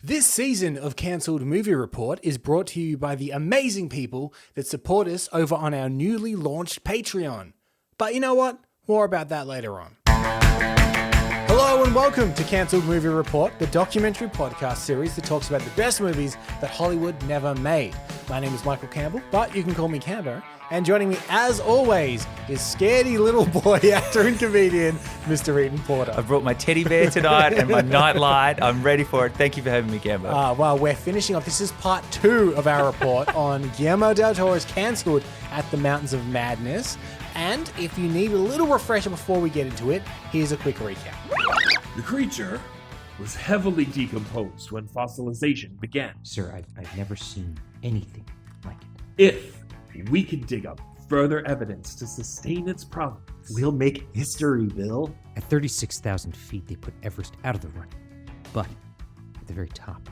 This season of Cancelled Movie Report is brought to you by the amazing people that support us over on our newly launched Patreon. But you know what? More about that later on. Hello and welcome to Cancelled Movie Report, the documentary podcast series that talks about the best movies that Hollywood never made. My name is Michael Campbell, but you can call me Campbell. And joining me, as always, is scaredy little boy, actor and comedian, Mr. Eaton Porter. I brought my teddy bear tonight and my nightlight. I'm ready for it. Thank you for having me, Campbell. Well, we're finishing off. This is part 2 of our report on Guillermo del Toro's Cancelled at the Mountains of Madness. And if you need a little refresher before we get into it, here's a quick recap. The creature was heavily decomposed when fossilization began. Sir, I've never seen anything like it. If we can dig up further evidence to sustain its provenance, We'll make history, Bill. At 36,000 feet, they put Everest out of the running. But at the very top,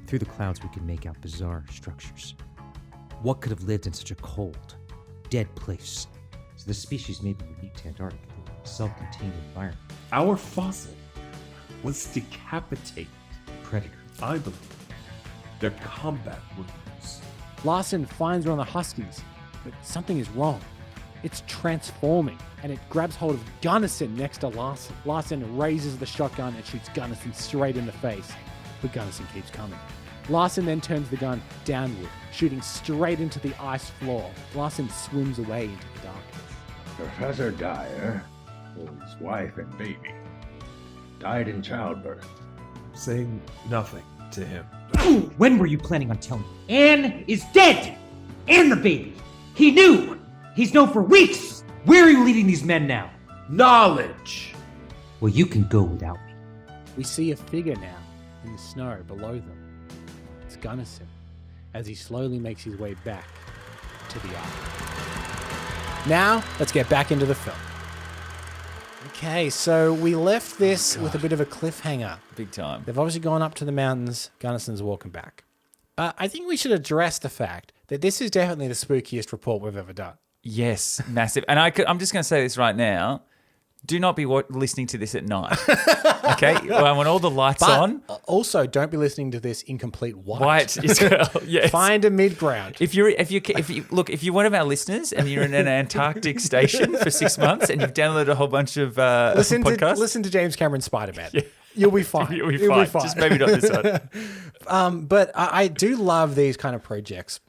through the clouds, we can make out bizarre structures. What could have lived in such a cold, dead place? So the species may be unique to Antarctica, a self-contained environment. our fossil was decapitated. Predator. I believe their combat wounds. Larsen finds one of the Huskies, but something is wrong. It's transforming, and it grabs hold of Gunnison next to Larsen. Larsen raises the shotgun and shoots Gunnison straight in the face, but Gunnison keeps coming. Larsen then turns the gun downward, shooting straight into the ice floor. Larsen swims away into the darkness. Professor Dyer, his wife and baby, died in childbirth. Saying nothing to him. When were you planning on telling me? Anne is dead! And the baby! He knew! He's known for weeks! Where are you leading these men now? Knowledge! Well, you can go without me. We see a figure now in the snow below them. It's Gunnison, as he slowly makes his way back to the Ark. Now, let's get back into the film. Okay, so we left this with a bit of a cliffhanger. Big time. They've obviously gone up to the mountains. Gunnison's walking back. I think we should address the fact that this is definitely the spookiest report we've ever done. Yes, massive. And I'm just going to say this right now. Do not be listening to this at night. Okay? Well, when all the lights on. Also, don't be listening to this in complete white. White as well. Yes. Find a mid-ground. If you're one of our listeners and you're in an Antarctic station for 6 months and you've downloaded a whole bunch of podcasts, listen to James Cameron's Spider-Man. Yeah. You'll be fine. You'll be fine. Just maybe not this one. But I do love these kind of projects,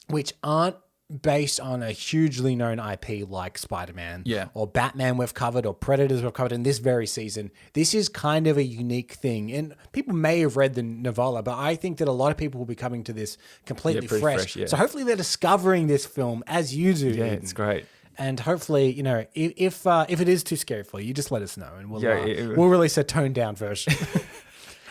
which aren't based on a hugely known IP like Spider-Man or Batman we've covered or Predators we've covered in this very season. This is kind of a unique thing. And people may have read the novella, but I think that a lot of people will be coming to this completely fresh. So hopefully they're discovering this film as you do. Yeah, it's great. And hopefully, you know, if it is too scary for you, just let us know and we'll release a toned down version.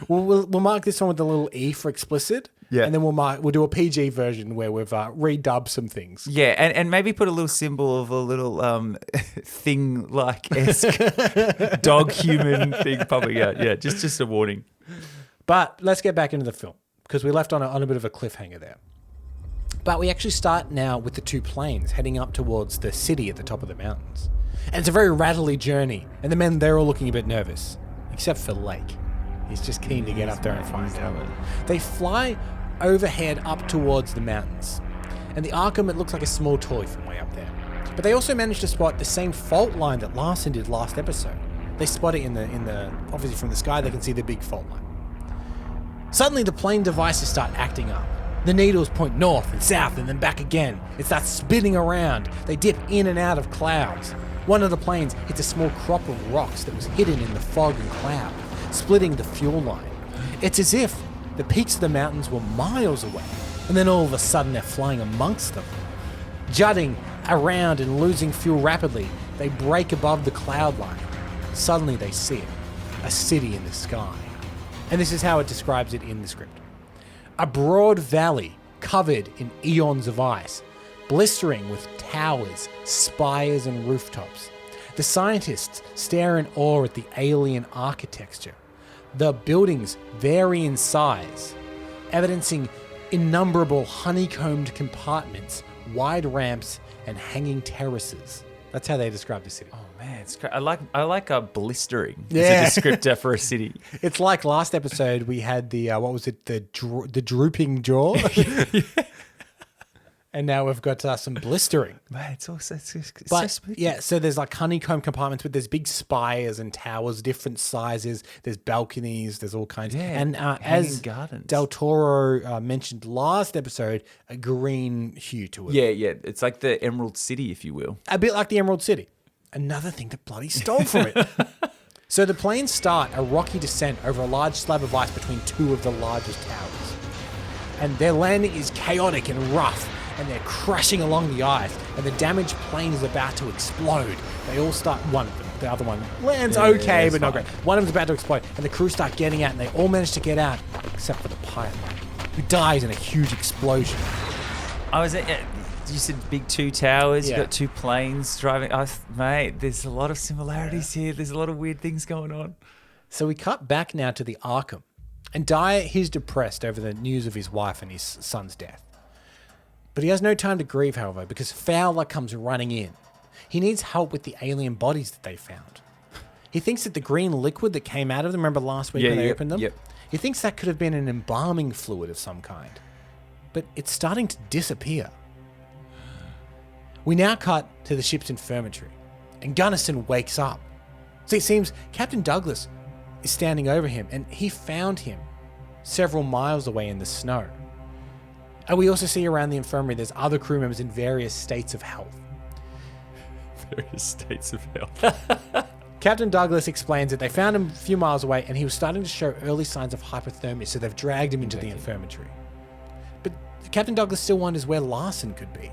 we'll mark this one with a little E for explicit. Yeah. And then we'll do a PG version where we've redubbed some things. Yeah, and maybe put a little symbol of a little thing like esque dog human thing popping out. Yeah, just a warning. But let's get back into the film because we left on a bit of a cliffhanger there. But we actually start now with the two planes heading up towards the city at the top of the mountains. And it's a very rattly journey. And the men, they're all looking a bit nervous, except for Lake. He's just keen to get up there and find out. They fly overhead up towards the mountains. And the Arkham, it looks like a small toy from way up there. But they also managed to spot the same fault line that Larsen did last episode. They spot it in the obviously from the sky, they can see the big fault line. Suddenly the plane devices start acting up. The needles point north and south and then back again. It starts spinning around. They dip in and out of clouds. One of the planes hits a small crop of rocks that was hidden in the fog and cloud, splitting the fuel line. It's as if the peaks of the mountains were miles away, and then all of a sudden they're flying amongst them. Jutting around and losing fuel rapidly, they break above the cloud line. Suddenly they see it, a city in the sky. And this is how it describes it in the script. A broad valley covered in eons of ice, blistering with towers, spires, and rooftops. The scientists stare in awe at the alien architecture. The buildings vary in size, evidencing innumerable honeycombed compartments, wide ramps, and hanging terraces. That's how they describe the city. Oh Man, it's I like a blistering Yeah. as a descriptor for a city. It's like last episode we had the what was it, the drooping jaw, and now we've got some blistering. Man, it's also it's But so spooky. yeah, so there's like honeycomb compartments, but there's big spires and towers, different sizes. There's balconies. There's all kinds. Yeah, And hanging as gardens. Del Toro mentioned last episode, a green hue to it. Yeah. It's like the Emerald City, if you will. A bit like the Emerald City. Another thing that bloody stole from it. So the planes start a rocky descent over a large slab of ice between two of the largest towers. And their landing is chaotic and rough, and they're crashing along the ice, and the damaged plane is about to explode. They all start, one of them, the other one lands okay, it's but not fine. great. One of them's about to explode, and the crew start getting out, and they all manage to get out, except for the pilot, who dies in a huge explosion. You said big two towers, Yeah. you got two planes driving. Mate, there's a lot of similarities here. There's a lot of weird things going on. So we cut back now to the Arkham. And Dyer, he's depressed over the news of his wife and his son's death. But he has no time to grieve, however, because Fowler comes running in. He needs help with the alien bodies that they found. He thinks that the green liquid that came out of them, remember last week when they opened them? Yep. He thinks that could have been an embalming fluid of some kind. But it's starting to disappear. We now cut to the ship's infirmary, and Gunnison wakes up. So it seems Captain Douglas is standing over him, and he found him several miles away in the snow. And we also see around the infirmary there's other crew members in various states of health. Various states of health. Captain Douglas explains that they found him a few miles away, and he was starting to show early signs of hypothermia, so they've dragged him into the infirmary. But Captain Douglas still wonders where Larsen could be.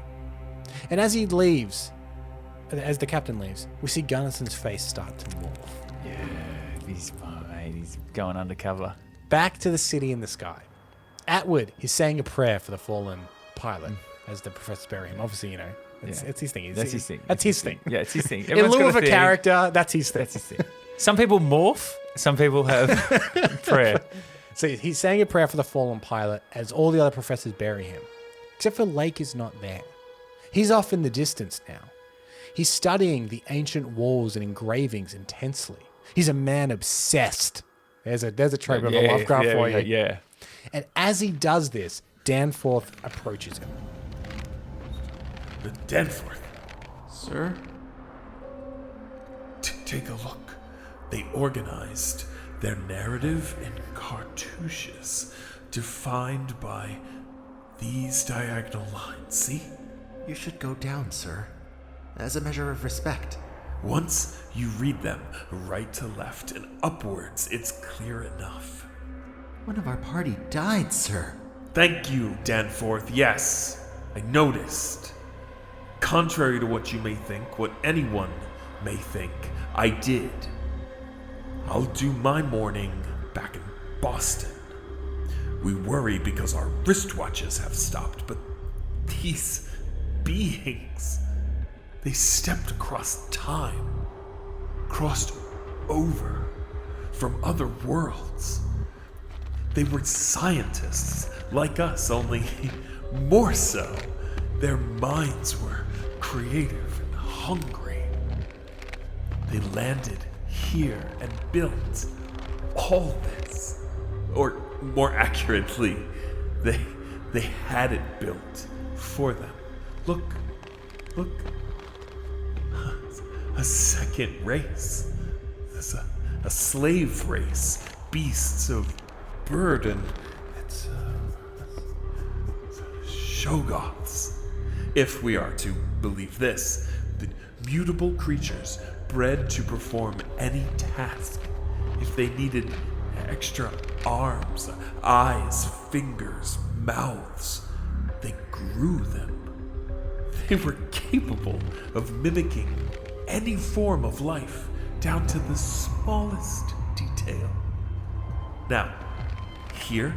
And as he leaves, as the captain leaves, we see Gunnison's face start to morph. He's going undercover. Back to the city in the sky. Atwood, he's saying a prayer for the fallen pilot as the professors bury him. Obviously, you know, it's his thing. That's his thing. That's his thing. Yeah, it's his thing. In Everyone's lieu got of a thing. character, that's his thing. That's his thing. Some people morph. Some people have prayer. So he's saying a prayer for the fallen pilot as all the other professors bury him. Except for Lake is not there. He's off in the distance now. He's studying the ancient walls and engravings intensely. He's a man obsessed. There's a trope of a Lovecraft for you. Yeah. And as he does this, Danforth approaches him. Danforth, Sir? take a look. They organized their narrative in cartouches, defined by these diagonal lines. See? You should go down, sir. As a measure of respect. Once you read them right to left and upwards, it's clear enough. One of our party died, sir. Thank you, Danforth. Yes, I noticed. Contrary to what you may think, what anyone may think, I did. I'll do my mourning back in Boston. We worry because our wristwatches have stopped, but these beings, they stepped across time, crossed over from other worlds. They were scientists like us, only more so. Their minds were creative and hungry. They landed here and built all this. Or more accurately, they had it built for them. Look. A second race. It's a slave race. Beasts of burden. It's Shoggoths. If we are to believe this, the mutable creatures bred to perform any task. If they needed extra arms, eyes, fingers, mouths, they grew them. They were capable of mimicking any form of life down to the smallest detail. Now, here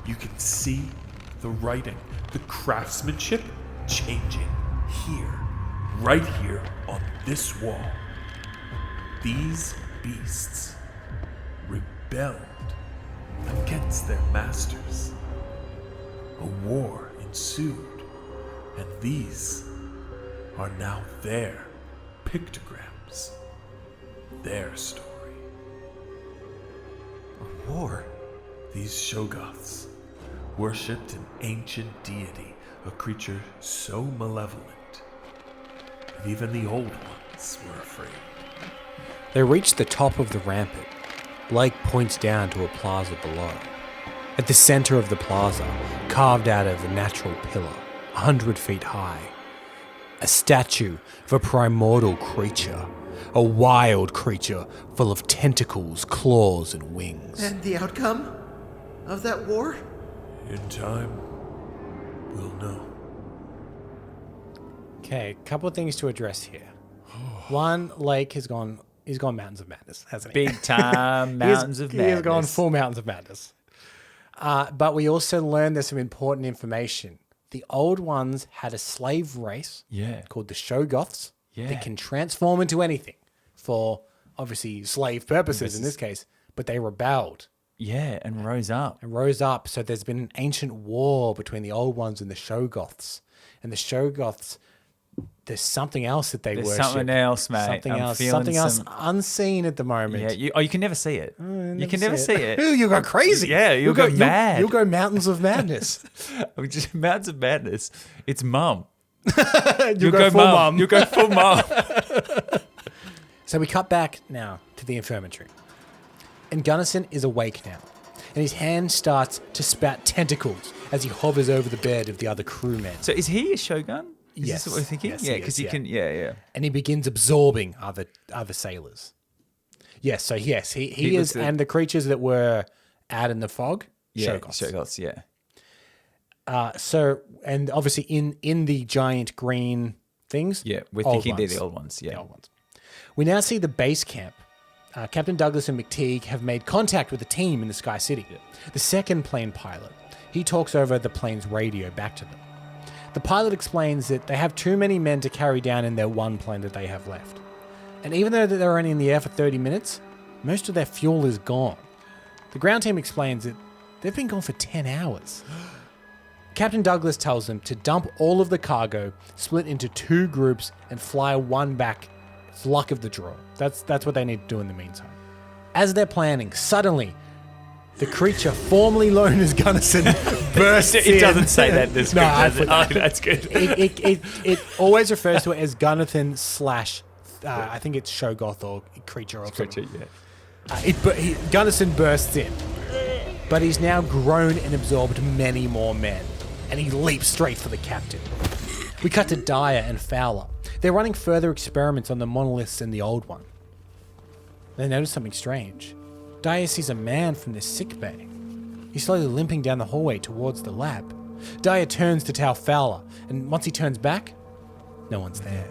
you can see the writing, the craftsmanship changing here, right here on this wall. These beasts rebelled against their masters. A war ensued, and these are now their pictograms. times. Their story. A war? These Shoggoths worshipped an ancient deity, a creature so malevolent that even the old ones were afraid. They reach the top of the rampart. Blake points down to a plaza below. At the center of the plaza, carved out of a natural pillar, 100 feet high, a statue of a primordial creature, a wild creature full of tentacles, claws, and wings. And the outcome of that war? In time, we'll know. Okay, a couple of things to address here. One, Lake has gone. He's gone Mountains of Madness, hasn't he? Big time Mountains of Madness. He has gone full Mountains of Madness. But we also learned there's some important information. The old ones had a slave race called the Shoggoths that can transform into anything for obviously slave purposes in this case, but they rebelled. Yeah, and rose up. So there's been an ancient war between the old ones and the Shoggoths. And the Shoggoths, there's something else that they worship. Something else, mate. Something else unseen at the moment. Yeah, you can never see it. You can never see it. You'll go crazy. Yeah, you'll go mad. You'll go Mountains of Madness. Just Mountains of Madness. It's mum. You'll go full mum. You'll go full mum. So we cut back now to the infirmary. And Gunnison is awake now. And his hand starts to spout tentacles as he hovers over the bed of the other crewmen. So is he a Shogun? Is Yes. this what we're thinking? Yes, yeah, he because is, he can. Yeah. And he begins absorbing other sailors. Yes, so yes, he is, and the creatures that were out in the fog, Shoggoths. Yeah. So, and obviously in the giant green things, Yeah, we're old thinking they're ones. the old ones. Yeah. The old ones. We now see the base camp. Captain Douglas and McTeague have made contact with the team in the Sky City. Yeah. The second plane pilot, he talks over the plane's radio back to them. The pilot explains that they have too many men to carry down in their one plane that they have left. And even though they're only in the air for 30 minutes, most of their fuel is gone. The ground team explains that they've been gone for 10 hours. Captain Douglas tells them to dump all of the cargo, split into 2 groups, and fly one back. It's luck of the draw. That's what they need to do in the meantime. As they're planning, suddenly, the creature formerly known as Gunnison bursts in. It doesn't say that. This No, that's good. It always refers to it as Gunnison / I think it's Shoggoth or creature or something. Yeah. Gunnison bursts in, but he's now grown and absorbed many more men, and he leaps straight for the captain. We cut to Dyer and Fowler. They're running further experiments on the monoliths in the old one. They notice something strange. Dyer sees a man from the sick bay. He's slowly limping down the hallway towards the lab. Dyer turns to tell Fowler, and once he turns back, no one's there.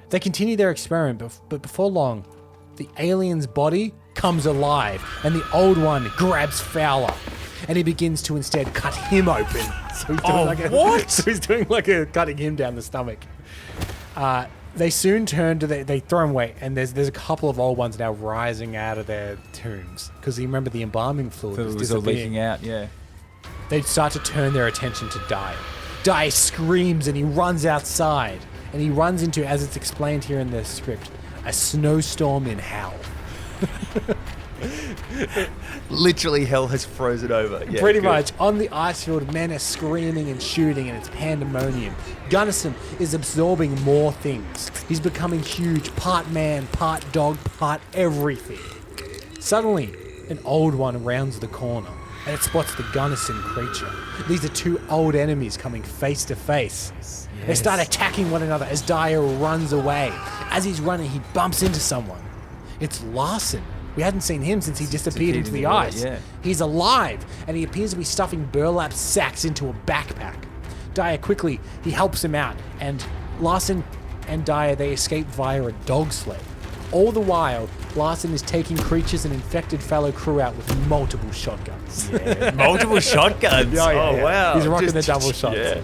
They continue their experiment, but before long, the alien's body comes alive, and the old one grabs Fowler, and he begins to instead cut him open. So he's doing what? So he's doing like a cutting him down the stomach. They soon turn to they throw him away, and there's a couple of old ones now rising out of their tombs because you remember the embalming fluid was all leaking out. Yeah. They start to turn their attention to Dyer. Dyer screams and he runs outside, and he runs into, as it's explained here in the script, a snowstorm in hell. Literally, hell has frozen over. Yeah, Pretty much. On the ice field, men are screaming and shooting, and it's pandemonium. Gunnison is absorbing more things. He's becoming huge, part man, part dog, part everything. Suddenly, an old one rounds the corner, and it spots the Gunnison creature. These are 2 old enemies coming face to face. Yes. They start attacking one another as Dyer runs away. As he's running, he bumps into someone. It's Larsen. We hadn't seen him since he disappeared into the ice. Yeah. He's alive, and he appears to be stuffing burlap sacks into a backpack. Dyer quickly, he helps him out, and Larsen and Dyer, they escape via a dog sled. All the while, Larsen is taking creatures and infected fellow crew out with multiple shotguns. Yeah, multiple shotguns. Yeah. Wow. He's rocking the double shots. Yeah.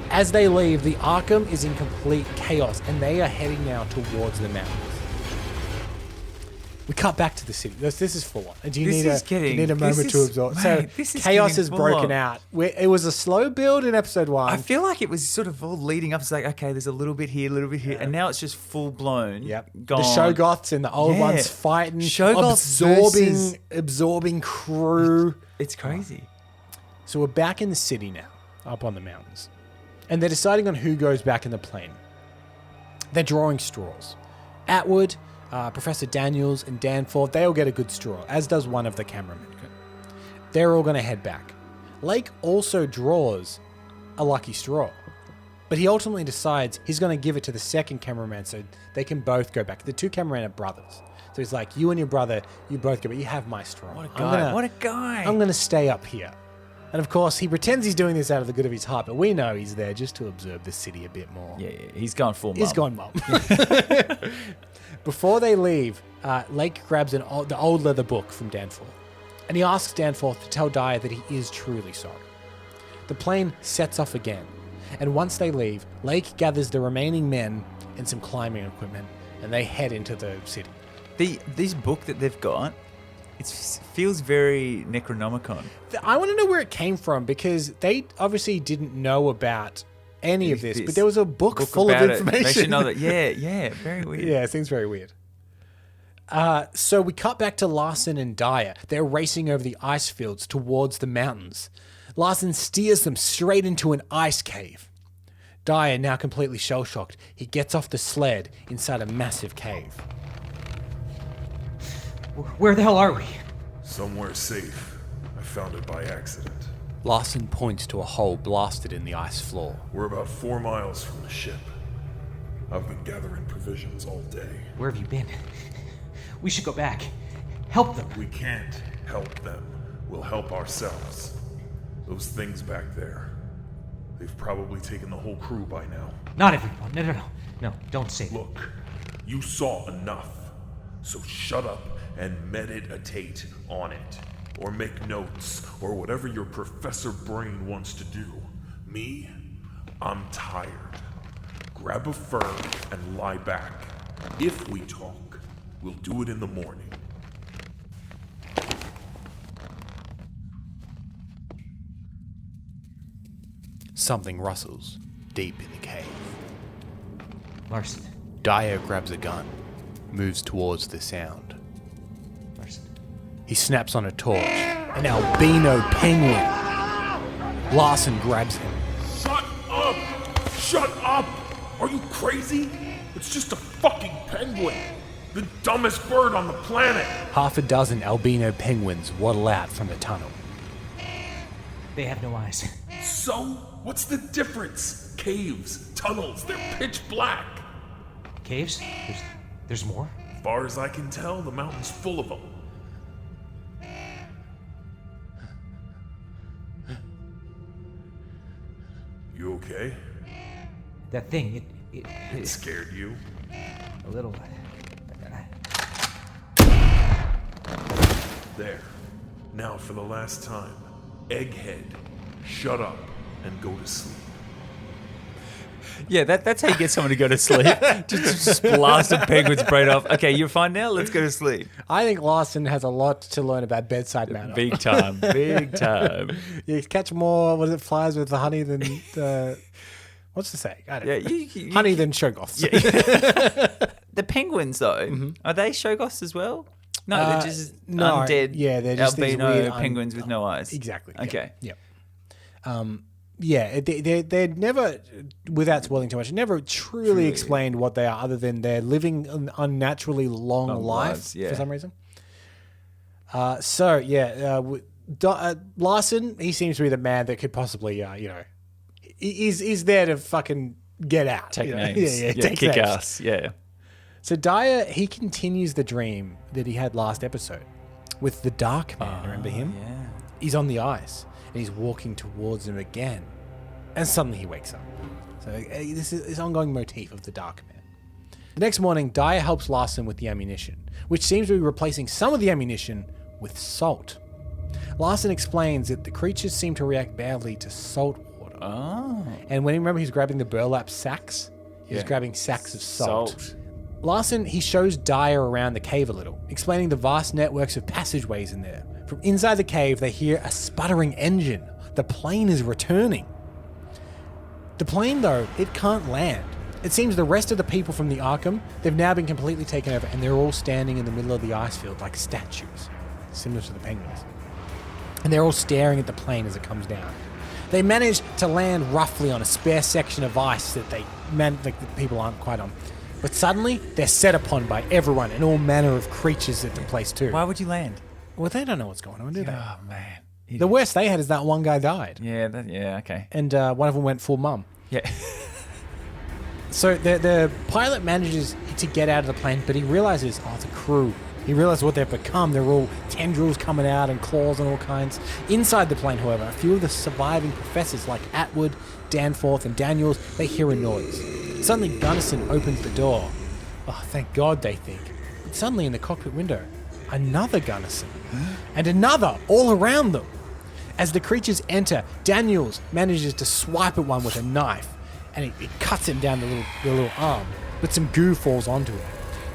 As they leave, the Arkham is in complete chaos, and they are heading now towards the mountains. We cut back to the city. This is full on. Do you This need a moment to absorb? Mate, this is chaos getting is full broken on. out. It was a slow build in episode 1. I feel like it was sort of all leading up. It's like, okay, there's a little bit here, and now it's just full blown. Yep. Gone. The Shoggoths and the old ones fighting, Shoggoths absorbing crew. It's crazy. So we're back in the city now, up on the mountains. And they're deciding on who goes back in the plane. They're drawing straws. Atwood, Professor Daniels, and Danforth, they all get a good straw, as does one of the cameramen. They're all going to head back. Lake also draws a lucky straw. But he ultimately decides he's going to give it to the second cameraman so they can both go back. The 2 cameramen are brothers. So he's like, you and your brother, you both go, but you have my straw. What a guy. What a guy. I'm going to stay up here. And of course, he pretends he's doing this out of the good of his heart, but we know he's there just to observe the city a bit more. Yeah, he's gone full mum. He's gone mum. Before they leave, Lake grabs the old leather book from Danforth, and he asks Danforth to tell Dyer that he is truly sorry. The plane sets off again, and once they leave, Lake gathers the remaining men and some climbing equipment, and they head into the city. This book that they've got, it feels very Necronomicon. I want to know where it came from, because they obviously didn't know about any of this, but there was a book full of information. They should know that. Yeah, very weird. Yeah, it seems very weird. So we cut back to Larsen and Dyer. They're racing over the ice fields towards the mountains. Larsen steers them straight into an ice cave. Dyer, now completely shell-shocked, he gets off the sled inside a massive cave. Where the hell are we? Somewhere safe. I found it by accident. Larsen points to a hole blasted in the ice floor. We're about 4 miles from the ship. I've been gathering provisions all day. Where have you been? We should go back. Help them. We can't help them. We'll help ourselves. Those things back there. They've probably taken the whole crew by now. Not everyone. No. No, don't say that. Look, you saw enough. So shut up and meditate on it. Or make notes, or whatever your professor brain wants to do. Me, I'm tired. Grab a fur and lie back. If we talk, we'll do it in the morning. Something rustles deep in the cave. Larsen. Dyer grabs a gun, moves towards the sound. Larsen. He snaps on a torch. An albino penguin. Larsen grabs him. Shut up! Shut up! Are you crazy? It's just a fucking penguin. The dumbest bird on the planet. Half a dozen albino penguins waddle out from the tunnel. They have no eyes. So, what's the difference? Caves, tunnels, they're pitch black. Caves? There's more? As far as I can tell, the mountain's full of them. You okay? That thing, It scared you? a little. There. Now for the last time. Egghead, shut up and go to sleep. Yeah, that's how you get someone to go to sleep. just blast a penguin's brain off. Okay, you're fine now. Let's go to sleep. I think Larsen has a lot to learn about bedside manner. Big time. Big time. You catch more, what is it, flies with the honey than the... What's the saying? I don't know. You, Honey than Shoggoths. Yeah. The penguins, though, are they Shoggoths as well? No, they're just no, undead yeah, they're just these albino weird penguins with no eyes. Exactly. Okay. Yeah. Yeah, they're never, without spoiling too much, never truly explained what they are, other than they're living an unnaturally long life for some reason. Larsen, he seems to be the man that could possibly, is there to fucking get out. Take names. Take kick names. ass. Yeah. So Dyer, he continues the dream that he had last episode with the Dark Man. Remember him? Yeah. He's on the ice and he's walking towards him again. And suddenly he wakes up. So this is this ongoing motif of the Dark Man. The next morning, Dyer helps Larsen with the ammunition, which seems to be replacing some of the ammunition with salt. Larsen explains that the creatures seem to react badly to salt water. Oh. And when he grabbing the burlap sacks, he was grabbing sacks of salt. Larsen, he shows Dyer around the cave a little, explaining the vast networks of passageways in there. From inside the cave, they hear a sputtering engine. The plane is returning. The plane, though, it can't land. It seems the rest of the people from the Arkham, they've now been completely taken over, and they're all standing in the middle of the ice field like statues, similar to the Penguins. And they're all staring at the plane as it comes down. They manage to land roughly on a spare section of ice that the people aren't quite on. But suddenly, they're set upon by everyone and all manner of creatures at the place too. Why would you land? Well, they don't know what's going on, do they? Oh, man. The worst they had is that one guy died. Yeah, okay. And one of them went full mum. Yeah. So the pilot manages to get out of the plane, but he realizes, it's a crew. He realizes what they've become. They're all tendrils coming out and claws and all kinds. Inside the plane, however, a few of the surviving professors like Atwood, Danforth, and Daniels, they hear a noise. Suddenly, Gunnison opens the door. Oh, thank God, they think. But suddenly, in the cockpit window, another Gunnison. And another, all around them. As the creatures enter, Daniels manages to swipe at one with a knife, and it cuts him down the little arm, but some goo falls onto it.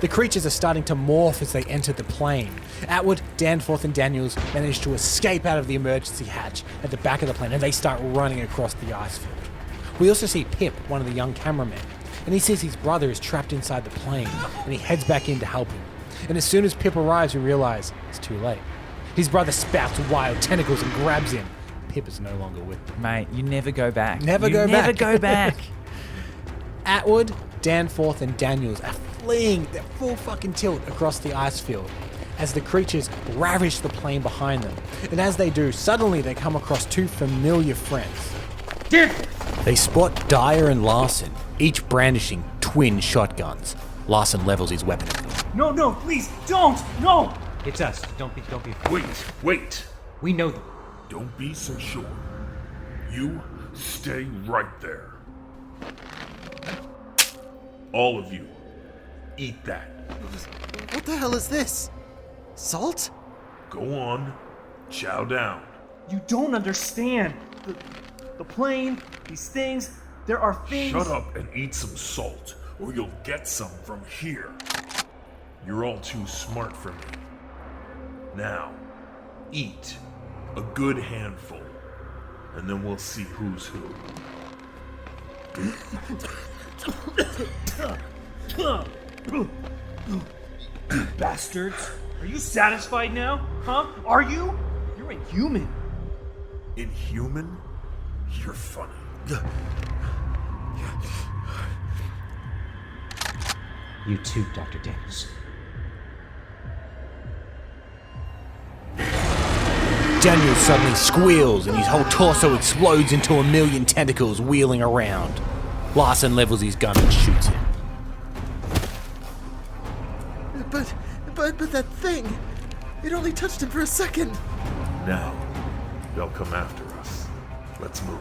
The creatures are starting to morph as they enter the plane. Atwood, Danforth, and Daniels manage to escape out of the emergency hatch at the back of the plane, and they start running across the ice field. We also see Pip, one of the young cameramen, and he sees his brother is trapped inside the plane, and he heads back in to help him. And as soon as Pip arrives, we realize it's too late. His brother spouts wild tentacles and grabs him. Pip is no longer with them. Mate, you never go back. Never go back. Atwood, Danforth, and Daniels are fleeing their full fucking tilt across the ice field as the creatures ravish the plane behind them. And as they do, suddenly they come across two familiar friends. They spot Dyer and Larsen, each brandishing twin shotguns. Larsen levels his weapon. No, please, don't! No! It's us. Don't be. Wait. We know them. Don't be so sure. You stay right there. All of you, eat that. What the hell is this? Salt? Go on, chow down. You don't understand. The plane, these things, there are things... Shut up and eat some salt, or you'll get some from here. You're all too smart for me. Now, eat a good handful, and then we'll see who's who. Bastards. Are you satisfied now? Huh? Are you? You're inhuman. Inhuman? You're funny. You too, Dr. Daniels. Daniel suddenly squeals and his whole torso explodes into a million tentacles wheeling around. Larsen levels his gun and shoots him. But that thing, it only touched him for a second. Now, they'll come after us. Let's move.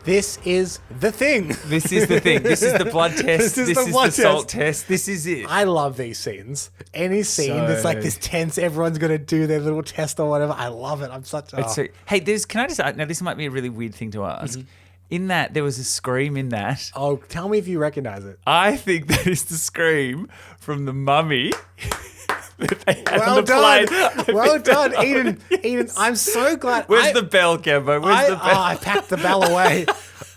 This is the thing. This is the thing. This is the blood test. This is the blood salt test. test. This is it. I love these scenes. Any scene So- that's like this tense, everyone's going to do their little test or whatever. I love it. I'm such a... It's so, hey, can I just now this might be a really weird thing to ask. In that, there was a scream in that. Oh, tell me if you recognize it. I think that is the scream from the mummy. That they had Well on the done. plane. Well done, Eden. Eden, I'm so glad. Where's the bell, Campbell? Where's the bell? I packed the bell away.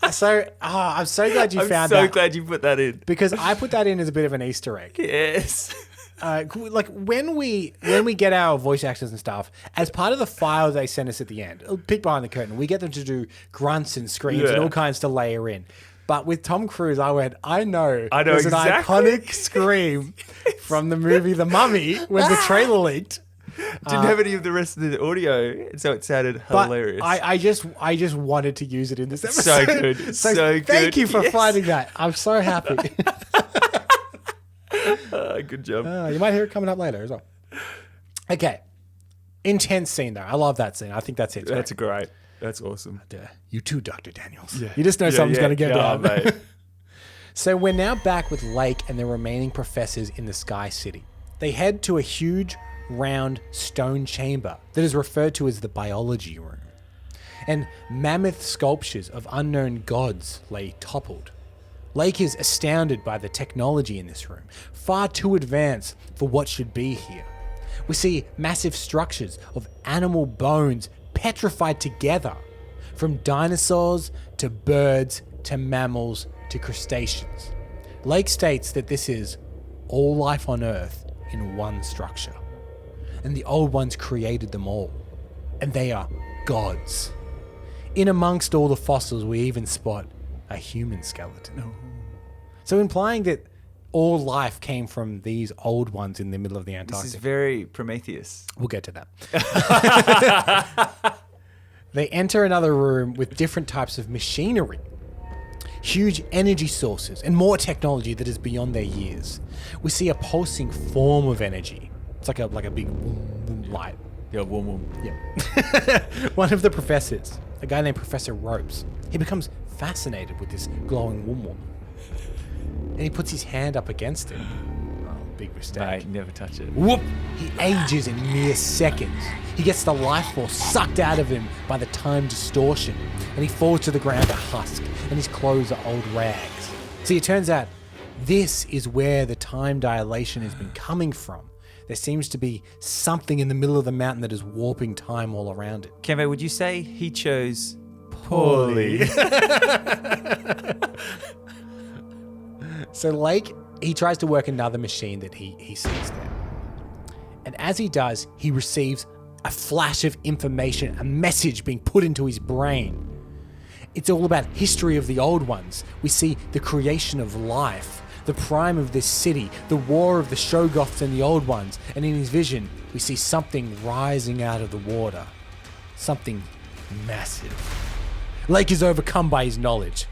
I'm so glad you I'm found so that. glad you put that in. Because I put that in as a bit of an Easter egg. Yes. Like when we get our voice actors and stuff, as part of the file they send us at the end, peek behind the curtain, we get them to do grunts and screams and all kinds to layer in. But with Tom Cruise, I know there's exactly. an iconic scream from the movie The Mummy when the trailer leaked. Didn't have any of the rest of the audio, so it sounded But hilarious. I just wanted to use it in this episode. So good. So Thank good. you for Yes. finding that. I'm so happy. Good job. You might hear it coming up later as well. Okay. Intense scene though. I love that scene. I think that's it. That's great. That's awesome. You too, Dr. Daniels. You just know something's going to go down. Mate. So we're now back with Lake and the remaining professors in the Sky City. They head to a huge, round stone chamber that is referred to as the biology room. And mammoth sculptures of unknown gods lay toppled. Lake is astounded by the technology in this room, far too advanced for what should be here. We see massive structures of animal bones petrified together, from dinosaurs to birds to mammals to crustaceans. Lake states that this is all life on Earth in one structure, and the Old Ones created them all, and they are gods. In amongst all the fossils, we even spot a human skeleton. So implying that all life came from these old ones in the middle of the Antarctic. This is very Prometheus. We'll get to that. They enter another room with different types of machinery, huge energy sources, and more technology that is beyond their years. We see a pulsing form of energy. It's like a big light. Yeah, warm. Yeah. One of the professors, a guy named Professor Ropes, he becomes fascinated with this glowing wum. And he puts his hand up against it. Oh, big mistake. Mate, never touch it. Whoop! He ages in mere seconds. He gets the life force sucked out of him by the time distortion, and he falls to the ground a husk, and his clothes are old rags. See, it turns out this is where the time dilation has been coming from. There seems to be something in the middle of the mountain that is warping time all around it. Campbell, would you say he chose poorly? So Lake, he tries to work another machine that he sees there. And as he does, he receives a flash of information, a message being put into his brain. It's all about history of the Old Ones. We see the creation of life, the prime of this city, the war of the Shoggoths and the Old Ones, and in his vision, we see something rising out of the water. Something massive. Lake is overcome by his knowledge.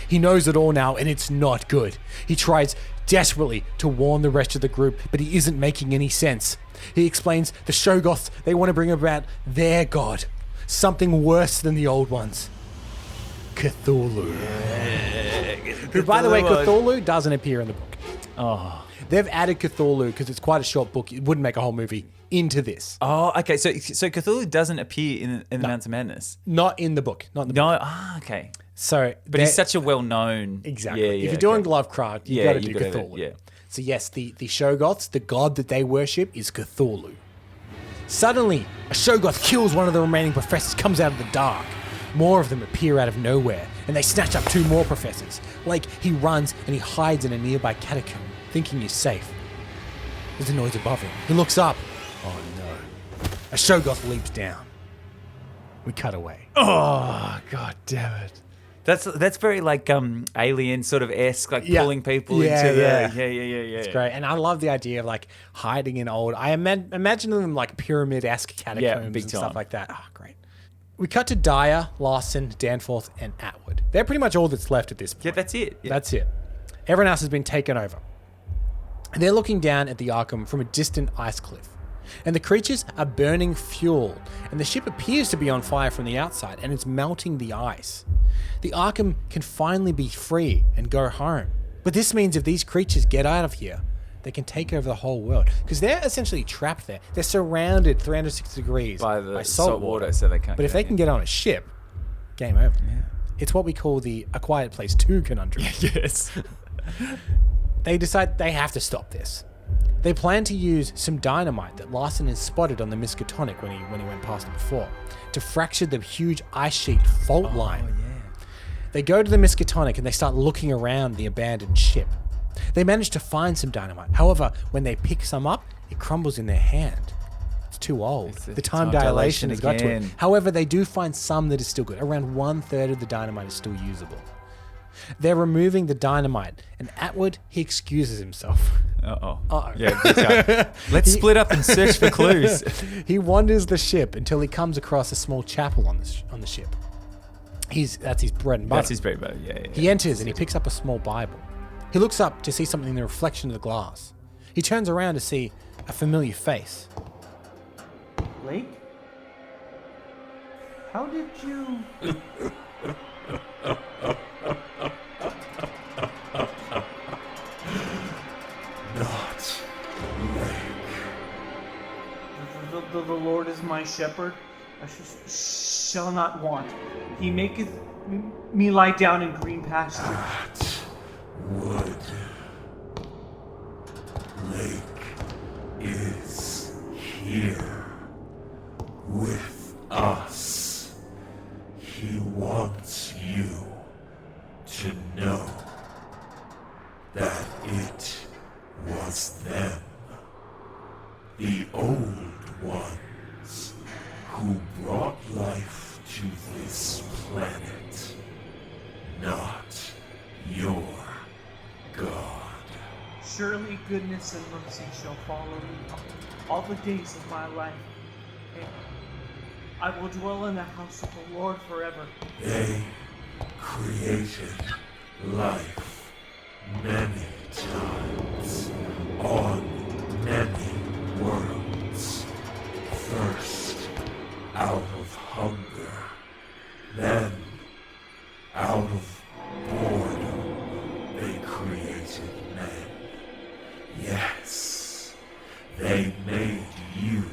He knows it all now, and it's not good. He tries desperately to warn the rest of the group, but he isn't making any sense. He explains the Shoggoths, they want to bring about their god, something worse than the Old Ones. Cthulhu. Who, by the way, Cthulhu doesn't appear in the book. Oh. They've added Cthulhu, because it's quite a short book, it wouldn't make a whole movie, into this. Oh, okay. So Cthulhu doesn't appear in the Mountains of Madness? Not in the book. Not in the book. No, okay. So, but he's such a well-known... Exactly. Yeah, if you're doing Lovecraft, you've got to do Cthulhu. Yeah. So yes, the Shoggoths, the god that they worship is Cthulhu. Suddenly, a Shoggoth kills one of the remaining professors, comes out of the dark. More of them appear out of nowhere, and they snatch up 2 more professors. Like, he runs and he hides in a nearby catacomb, thinking he's safe. There's a noise above him. He looks up. Oh no. A Shoggoth leaps down. We cut away. Oh, god damn it. That's very like Alien sort of esque, like pulling people into the yeah. It's great, and I love the idea of like hiding in old. I imagine them like pyramid-esque catacombs and stuff like that. Oh, great. We cut to Dyer, Larsen, Danforth, and Atwood. They're pretty much all that's left at this point. Yeah, that's it. Yeah. That's it. Everyone else has been taken over. And they're looking down at the Arkham from a distant ice cliff. And the creatures are burning fuel, and the ship appears to be on fire from the outside, and it's melting the ice. The Arkham can finally be free and go home. But this means if these creatures get out of here, they can take over the whole world. Because they're essentially trapped there. They're surrounded 360 degrees by salt water. So they can't. But if they can get on a ship, game over. Yeah. It's what we call the A Quiet Place 2 conundrum. Yes. They decide they have to stop this. They plan to use some dynamite that Larsen has spotted on the Miskatonic when he went past it before to fracture the huge ice sheet fault line. Yeah. They go to the Miskatonic and they start looking around the abandoned ship. They manage to find some dynamite. However, when they pick some up, it crumbles in their hand. It's too old. The time dilation has got to it. However, they do find some that is still good. Around 1/3 of the dynamite is still usable. They're removing the dynamite, and Atwood, he excuses himself. Uh-oh. Yeah, let's split up and search for clues. He wanders the ship until he comes across a small chapel on the ship. That's his bread and butter. That's his bread and butter, yeah. He enters and he picks up a small Bible. He looks up to see something in the reflection of the glass. He turns around to see a familiar face. Lake? How did you... Not Lake. The Lord is my shepherd. I shall not want. He maketh me lie down in green pastures. That Wood Lake is here with us. He wants you to know that it was them, the old ones, who brought life to this planet, not your God. Surely goodness and mercy shall follow me all the days of my life, and I will dwell in the house of the Lord forever. They created life many times on many worlds. First out of hunger, then out of boredom they created men. Yes, they made you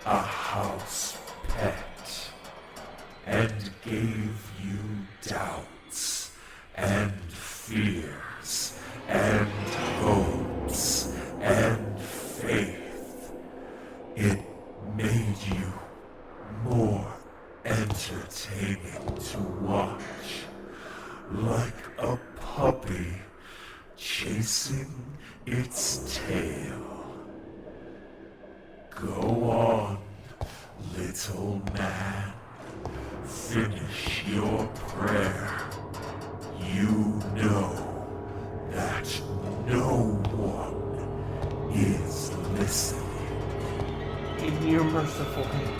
a house pet and gave you doubts and fears and hopes and faith. It made you more entertaining to watch, like a puppy chasing its tail. Go on, little man. Finish your prayer. You know that no one is listening. In your merciful hands.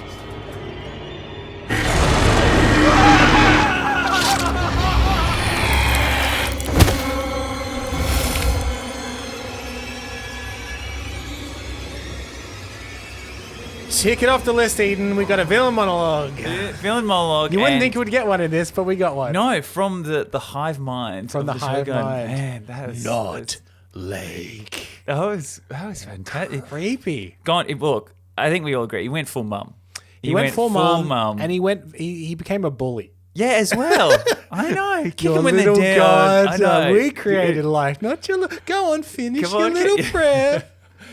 Tick it off the list, Eden. We got a villain monologue. Villain monologue. You wouldn't and- think you would get one in this, but we got one. No, from the hive mind. From of the show hive going, mind. Man, that was Not Lake. That was fantastic. Creepy. Gone. Look, I think we all agree. He went full mum. He went full mum, and he became a bully. Yeah, as well. I know. Kick Your him when little they're down. I God, know. we created life, not your. Go on, finish Come your on, little prayer.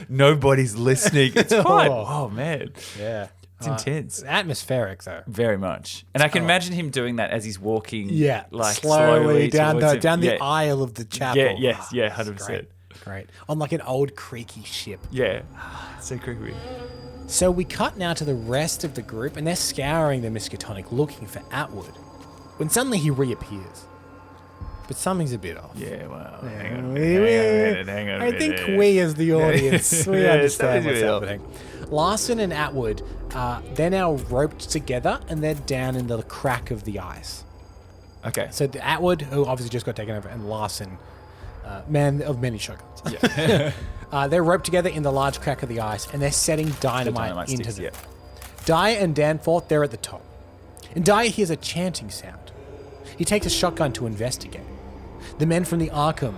Nobody's listening. It's quite. Oh. Oh man, Yeah, it's intense. atmospheric though. Very much. And I can imagine him doing that as he's walking. Yeah, like slowly down towards the him. Yeah. aisle of the chapel. Yeah. Yes. Ah, Yeah. this is 100%. Great. Great. On like an old creaky ship. Yeah. So creepy. So we cut now to the rest of the group, and they're scouring the Miskatonic looking for Atwood. When suddenly he reappears. But something's a bit off. Yeah. Wow. Yeah, Hang on. I think we as the audience, we Yeah, understand what's something's a happening. Larsen and Atwood, they're now roped together, and they're down in the crack of the ice. Okay. So the Atwood, who obviously just got taken over, and Larsen, man of many shotguns. Yeah. They're roped together in the large crack of the ice, and they're setting dynamite dynamite into sticks, them. yeah. Dyer and Danforth, they're at the top. And Dyer hears a chanting sound. He takes a shotgun to investigate. The men from the Arkham,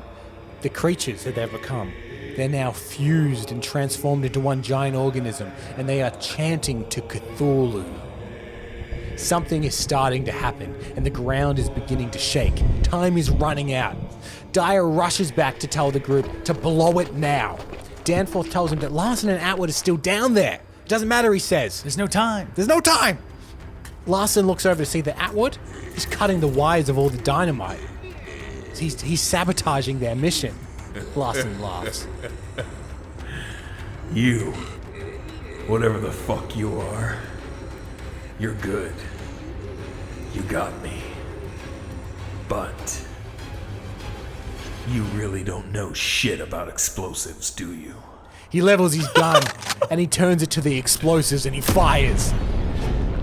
the creatures that they've become, they're now fused and transformed into one giant organism, and they are chanting to Cthulhu. Something is starting to happen, and the ground is beginning to shake. Time is running out. Dyer rushes back to tell the group to blow it now. Danforth tells him that Larsen and Atwood are still down there. It doesn't matter, he says. There's no time. There's no time! Larsen looks over to see that Atwood is cutting the wires of all the dynamite. He's sabotaging their mission. Larsen laughs. You, whatever the fuck you are, you're good. You got me. But you really don't know shit about explosives, do you? He levels his gun and he turns it to the explosives and he fires.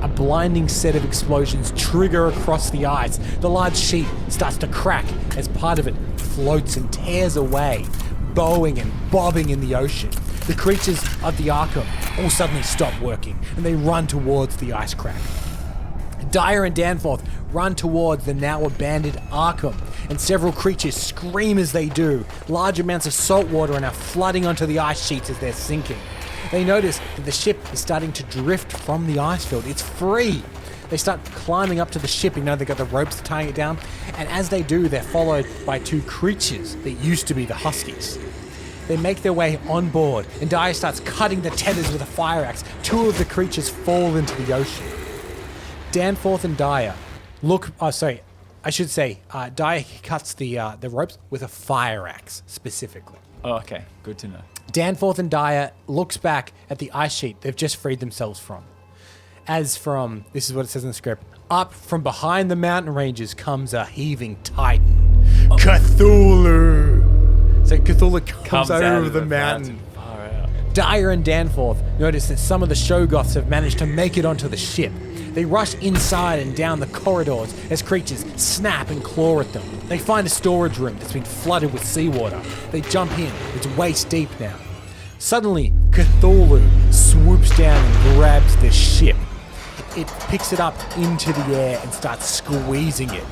A blinding set of explosions trigger across the ice. The large sheet starts to crack as part of it floats and tears away, bowing and bobbing in the ocean. The creatures of the Arkham all suddenly stop working and they run towards the ice crack. Dyer and Danforth run towards the now abandoned Arkham, and several creatures scream as they do. Large amounts of salt water are now flooding onto the ice sheets as they're sinking. They notice that the ship is starting to drift from the ice field. It's free. They start climbing up to the ship. You know, they've got the ropes tying it down. And as they do, they're followed by two creatures that used to be the Huskies. They make their way on board, and Dyer starts cutting the tethers with a fire axe. Two of the creatures fall into the ocean. Danforth and Dyer Dyer cuts the ropes with a fire axe, specifically. Oh, okay. Good to know. Danforth and Dyer looks back at the ice sheet they've just freed themselves from. This is what it says in the script, up from behind the mountain ranges comes a heaving titan, Cthulhu. So Cthulhu comes over the mountain. Far out. Dyer and Danforth notice that some of the Shoggoths have managed to make it onto the ship. They rush inside and down the corridors as creatures snap and claw at them. They find a storage room that's been flooded with seawater. They jump in. It's waist deep now. Suddenly, Cthulhu swoops down and grabs the ship. It picks it up into the air and starts squeezing it.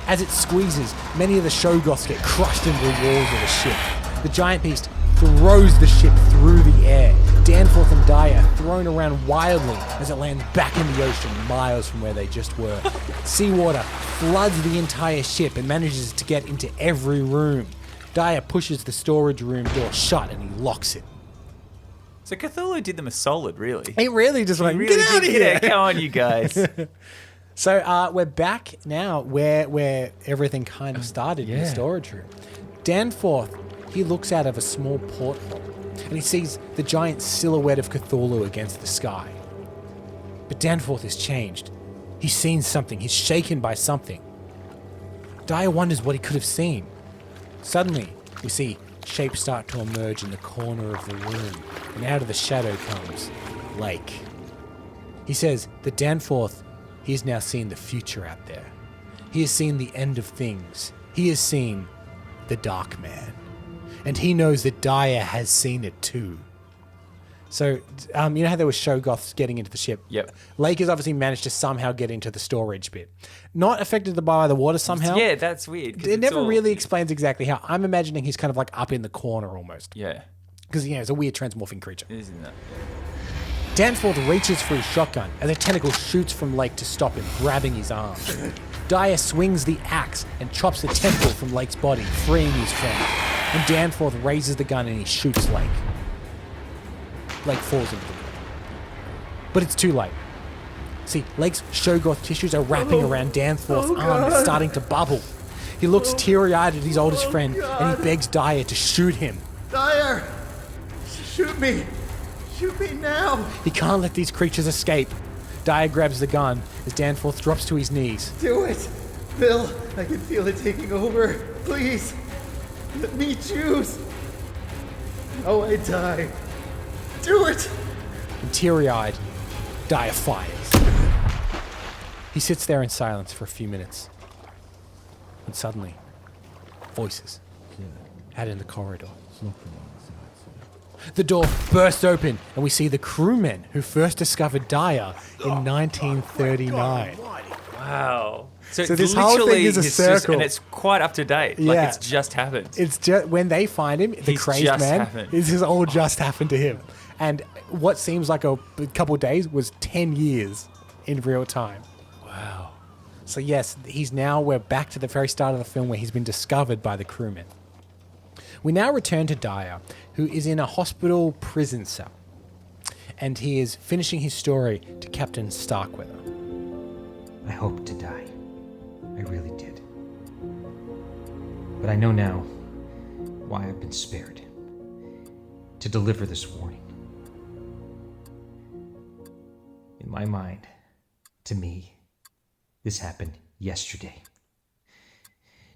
As it squeezes, many of the Shoggoths get crushed into the walls of the ship. The giant beast throws the ship through the air. Danforth and Dyer thrown around wildly as it lands back in the ocean miles from where they just were. Seawater floods the entire ship and manages to get into every room. Dyer pushes the storage room door shut and he locks it. So Cthulhu did them a solid, really. He really just went, Really get out of did. here! Come on, you guys. So we're back now where everything kind of started in the storage room. Danforth, he looks out of a small porthole and he sees the giant silhouette of Cthulhu against the sky. But Danforth has changed. He's seen something. He's shaken by something. Dyer wonders what he could have seen. Suddenly, we see shapes start to emerge in the corner of the room, and out of the shadow comes Lake. He says that Danforth, he has now seen the future out there. He has seen the end of things. He has seen the Dark Man. And he knows that Dyer has seen it too. So, you know how there were Shoggoths getting into the ship? Yep. Lake has obviously managed to somehow get into the storage bit. Not affected by the water somehow. Yeah, that's weird. 'cause It it's never all- really explains exactly how. I'm imagining he's kind of like up in the corner almost. Yeah. Because, it's a weird transmorphing creature. Isn't that? Danforth reaches for his shotgun as a tentacle shoots from Lake to stop him, grabbing his arm. Dyer swings the axe and chops the tentacle from Lake's body, freeing his friend. And Danforth raises the gun and he shoots Lake. Lake falls into the water. But it's too late. See, Lake's Shoggoth tissues are wrapping around Danforth's arm and starting to bubble. He looks teary-eyed at his oldest friend and he begs Dyer to shoot him. Dyer! Shoot me! Shoot me now! He can't let these creatures escape. Dyer grabs the gun as Danforth drops to his knees. Do it! Bill, I can feel it taking over. Please! Let me choose! Oh, I die. Do it! And teary-eyed, Dyer fires. He sits there in silence for a few minutes. And suddenly, voices out in the corridor. The door bursts open and we see the crewmen who first discovered Dyer in 1939. Wow. So this whole thing literally is a it's circle. and it's quite up to date. Yeah. Like it's just happened. It's just when they find him, the He's crazed just man, happened. this has all just happened to him. And what seems like a couple of days was 10 years in real time. Wow. So yes, we're back to the very start of the film where he's been discovered by the crewmen. We now return to Dyer, who is in a hospital prison cell. And he is finishing his story to Captain Starkweather. I hoped to die. I really did. But I know now why I've been spared. To deliver this warning. In my mind, to me, this happened yesterday.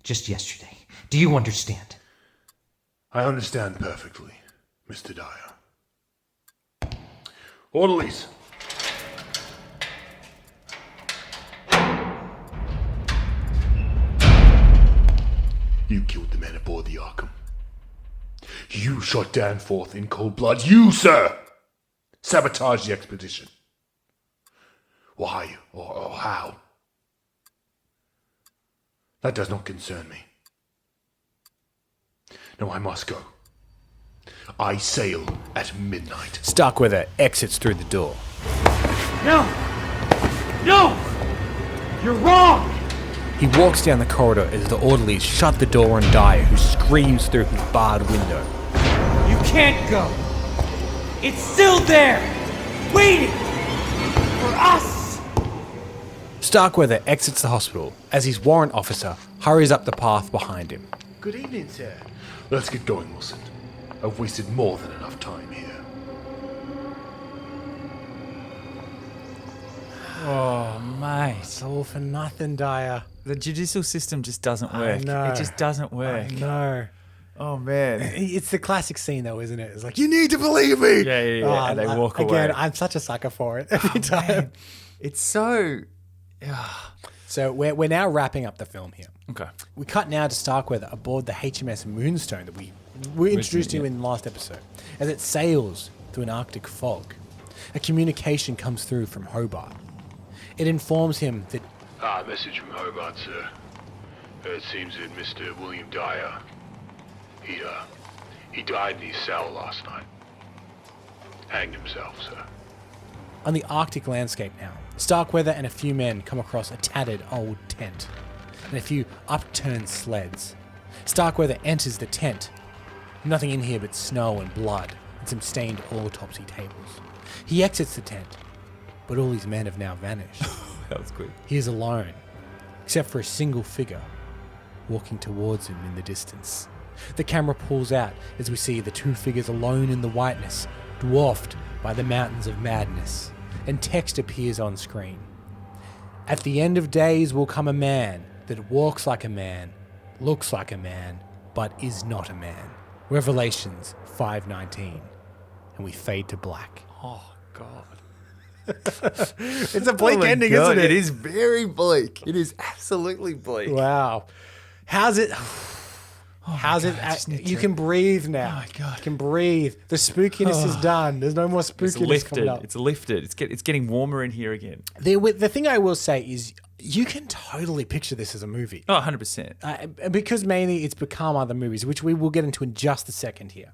Just yesterday. Do you understand? I understand perfectly, Mr. Dyer. Orderlies! You killed the men aboard the Arkham. You shot Danforth in cold blood. You, sir, sabotaged the expedition. Why or how? That does not concern me. No, I must go. I sail at midnight. Starkweather exits through the door. No! No! You're wrong! He walks down the corridor as the orderlies shut the door on Dyer, who screams through his barred window. You can't go! It's still there! Waiting! For us! Starkweather exits the hospital as his warrant officer hurries up the path behind him. Good evening, sir. Let's get going, Wilson. I've wasted more than enough time here. Oh, mate. It's all for nothing, Dyer. The judicial system just doesn't work. know. It just doesn't work. No. Oh, man. It's the classic scene, though, isn't it? It's like, you need to believe me! Yeah. Oh, and they walk away. Again, I'm such a sucker for it every time. Man. It's so... So we're now wrapping up the film here. Okay. We cut now to Starkweather aboard the HMS Moonstone that we introduced you in the last episode. As it sails through an Arctic fog, a communication comes through from Hobart. It informs him that... Message from Hobart, sir. It seems that Mr. William Dyer, he died in his cell last night. Hanged himself, sir. On the Arctic landscape now, Starkweather and a few men come across a tattered old tent and a few upturned sleds. Starkweather enters the tent. Nothing in here but snow and blood and some stained autopsy tables. He exits the tent, but all his men have now vanished. That was quick. He is alone, except for a single figure walking towards him in the distance. The camera pulls out as we see the two figures alone in the whiteness, dwarfed by the mountains of madness, and text appears on screen. At the end of days will come a man that walks like a man, looks like a man, but is not a man. Revelations 5:19. And we fade to black. Oh, God. It's a bleak ending, God, isn't it? It is very bleak. It is absolutely bleak. Wow. How's it? How's God, it? I just need You to- can breathe now. Oh, my God. You can breathe. The spookiness is done. There's no more It's spookiness coming lifted. up. It's lifted. It's getting warmer in here again. The thing I will say is you can totally picture this as a movie. Oh, 100%. Because mainly it's become other movies, which we will get into in just a second here.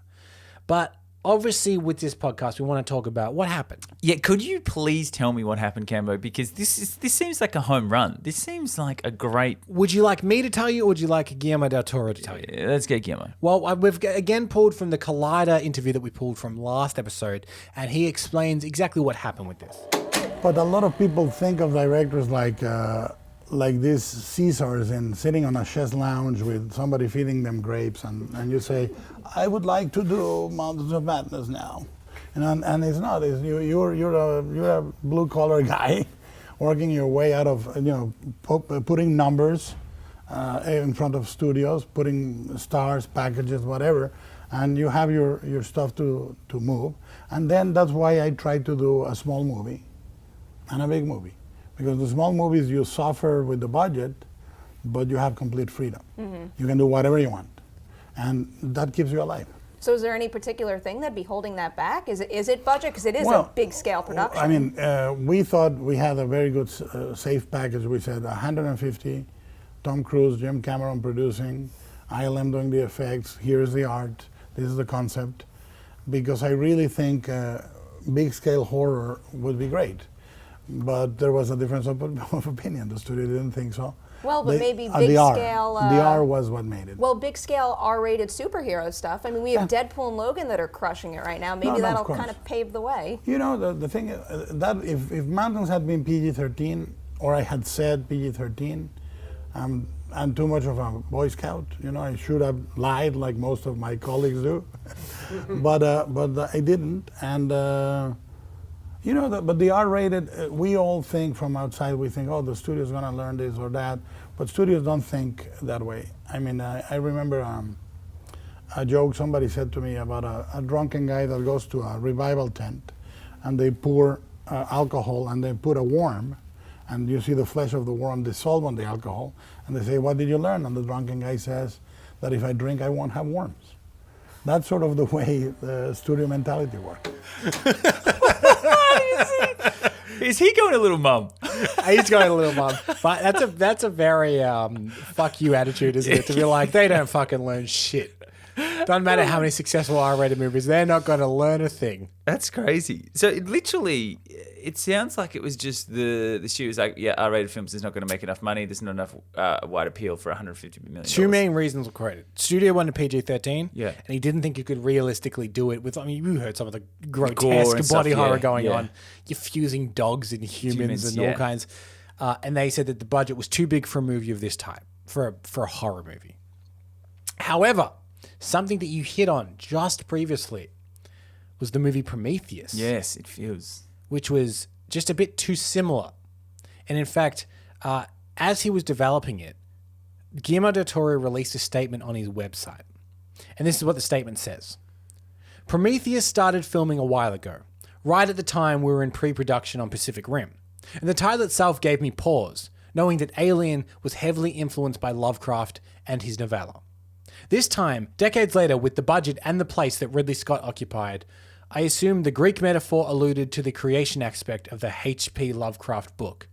But obviously with this podcast, we want to talk about what happened. Yeah, could you please tell me what happened, Cambo? Because this seems like a home run. This seems like a great... Would you like me to tell you or would you like Guillermo del Toro to tell you? Yeah, let's get Guillermo. Well, we've again pulled from the Collider interview that we pulled from last episode, and he explains exactly what happened with this. But a lot of people think of directors like these Caesars and sitting on a chaise lounge with somebody feeding them grapes, and you say, I would like to do Mountains of Madness now. And it's not. You're a blue-collar guy working your way out of, putting numbers in front of studios, putting stars, packages, whatever, and you have your stuff to move. And then that's why I try to do a small movie and a big movie. Because the small movies, you suffer with the budget, but you have complete freedom. Mm-hmm. You can do whatever you want. And that keeps you alive. So is there any particular thing that'd be holding that back? Is it budget? Because it is Well, a big scale production. I mean, we thought we had a very good safe package. We said 150, Tom Cruise, Jim Cameron producing, ILM doing the effects, here's the art, this is the concept. Because I really think big scale horror would be great. But there was a difference of opinion. The studio didn't think so. Well, but maybe big the R. scale... the R was what made it. Well, big scale R-rated superhero stuff. I mean, we have Deadpool and Logan that are crushing it right now. Maybe No, that'll of course. kind of pave the way. You know, the thing is that if Mountains had been PG-13, or I had said PG-13, I'm too much of a Boy Scout. I should have lied like most of my colleagues do. but I didn't. And... but the R-rated, we all think from outside, we think, oh, the studio's going to learn this or that. But studios don't think that way. I mean, I remember a joke somebody said to me about a drunken guy that goes to a revival tent, and they pour alcohol, and they put a worm, and you see the flesh of the worm dissolve on the alcohol, and they say, what did you learn? And the drunken guy says that if I drink, I won't have worms. That's sort of the way the studio mentality works. Is he going a little mum? He's going a little mum. But that's a very fuck you attitude, isn't it? To be like, they don't fucking learn shit. Doesn't matter how many successful R-rated movies, they're not going to learn a thing. That's crazy. So literally, it sounds like it was just the studio was like, yeah, R-rated films is not going to make enough money. There's not enough wide appeal for $150 million. Two main reasons were quoted. Studio wanted PG-13, Yeah. and he didn't think you could realistically do it with. I mean, you heard some of the Gore grotesque and body stuff, horror yeah, going yeah. on. You're fusing dogs and humans and all yeah. kinds. And they said that the budget was too big for a movie of this type, for a horror movie. However, something that you hit on just previously was the movie Prometheus. Yes, it feels. Which was just a bit too similar. And in fact, as he was developing it, Guillermo del Toro released a statement on his website. And this is what the statement says. Prometheus started filming a while ago, right at the time we were in pre-production on Pacific Rim. And the title itself gave me pause, knowing that Alien was heavily influenced by Lovecraft and his novella. This time, decades later, with the budget and the place that Ridley Scott occupied, I assumed the Greek metaphor alluded to the creation aspect of the H.P. Lovecraft book.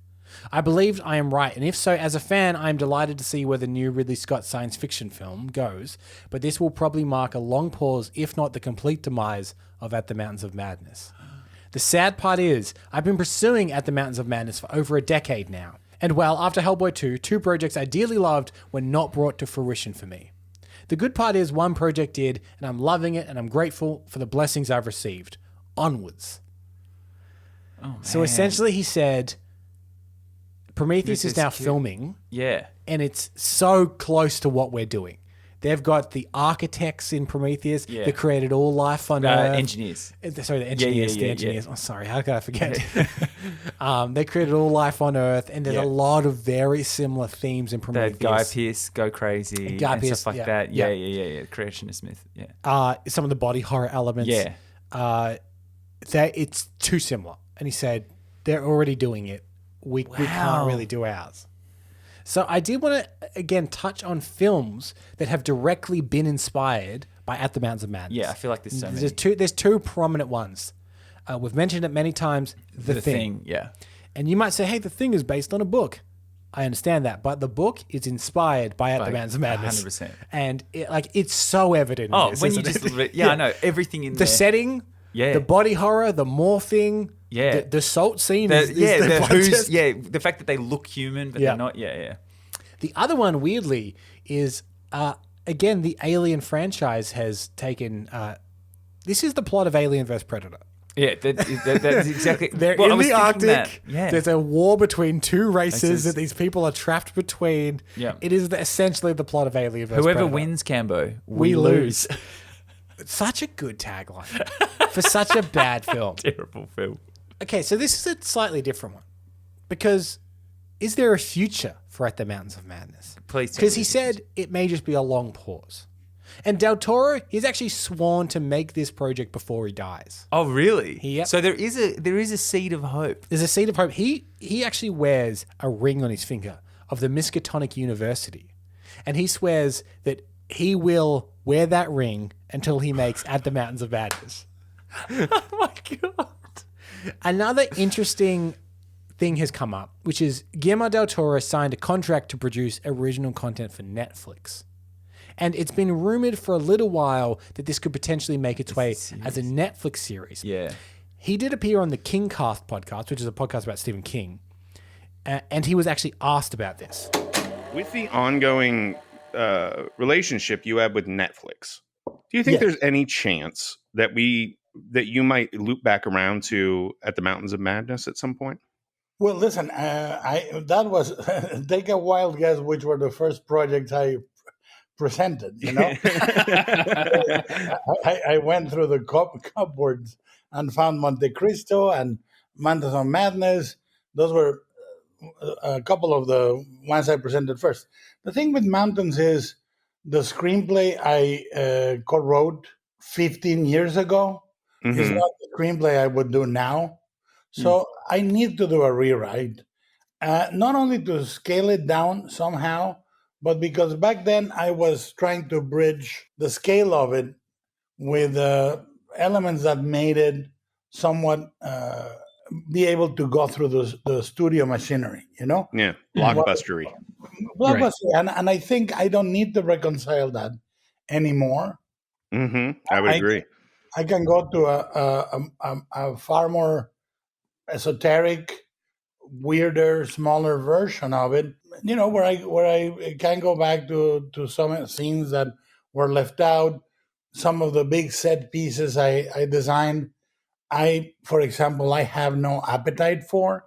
I believed I am right, and if so, as a fan, I am delighted to see where the new Ridley Scott science fiction film goes, but this will probably mark a long pause, if not the complete demise of At the Mountains of Madness. The sad part is, I've been pursuing At the Mountains of Madness for over a decade now, and well, after Hellboy 2, two projects I dearly loved were not brought to fruition for me. The good part is one project did, and I'm loving it, and I'm grateful for the blessings I've received. Onwards. Oh, man. So essentially he said, Prometheus is now filming, Yeah. and it's so close to what we're doing. They've got the architects in Prometheus that created all life on Earth. Engineers. Sorry, the engineers. The engineers. Yeah. Oh, sorry, how could I forget? They created all life on Earth, and there's a lot of very similar themes in Prometheus. That Guy Pearce go crazy Guy and Pearce, stuff like that. Yeah. Creationist myth. Yeah. Some of the body horror elements. Yeah. It's too similar. And he said, they're already doing it. We can't really do ours. So I did want to, again, touch on films that have directly been inspired by At the Mountains of Madness. Yeah, I feel like there's so many. There's two prominent ones. We've mentioned it many times. The Thing. Yeah. And you might say, hey, The Thing is based on a book. I understand that. But the book is inspired by At the Mountains of Madness. 100%. And it's so evident. Oh, in this, when you isn't just... it? Yeah, I know. Everything in The there. setting, the body horror, the morphing, the salt scene. The fact that they look human, but they're not. Yeah. The other one, weirdly, is, again, the Alien franchise has taken... this is the plot of Alien vs. Predator. Yeah, that's exactly... They're in the Arctic. Yeah. There's a war between two races that these people are trapped between. Yeah. It is essentially the plot of Alien vs. Whoever Predator. wins, Cambo, we lose. Such a good tagline for such a bad film. Terrible film. Okay, so this is a slightly different one. Because is there a future for At the Mountains of Madness? Please tell me. Because he said it may just be a long pause. And Del Toro, he's actually sworn to make this project before he dies. Oh, really? Yep. So there is a seed of hope. There's a seed of hope. He actually wears a ring on his finger of the Miskatonic University. And he swears that he will wear that ring until he makes At the Mountains of Madness. Oh, my God. Another interesting thing has come up, which is Guillermo del Toro signed a contract to produce original content for Netflix. And it's been rumored for a little while that this could potentially make its way as a Netflix series. Yeah. He did appear on the Kingcast podcast, which is a podcast about Stephen King, and he was actually asked about this. With the ongoing relationship you have with Netflix, do you think there's any chance that you might loop back around to At the Mountains of Madness at some point? Well, listen, that was take a wild guess which were the first projects I presented. You know, I went through the cupboards and found Monte Cristo and Mountains of Madness. Those were a couple of the ones I presented first. The thing with Mountains is the screenplay I co-wrote 15 years ago is not the screenplay I would do now. So I need to do a rewrite, not only to scale it down somehow, but because back then I was trying to bridge the scale of it with elements that made it somewhat be able to go through the studio machinery, you know? Yeah, blockbustery. Blockbuster. Right. And I think I don't need to reconcile that anymore. I would agree. I can go to a far more esoteric, weirder, smaller version of it. Where I can go back to some scenes that were left out. Some of the big set pieces I designed, for example, I have no appetite for.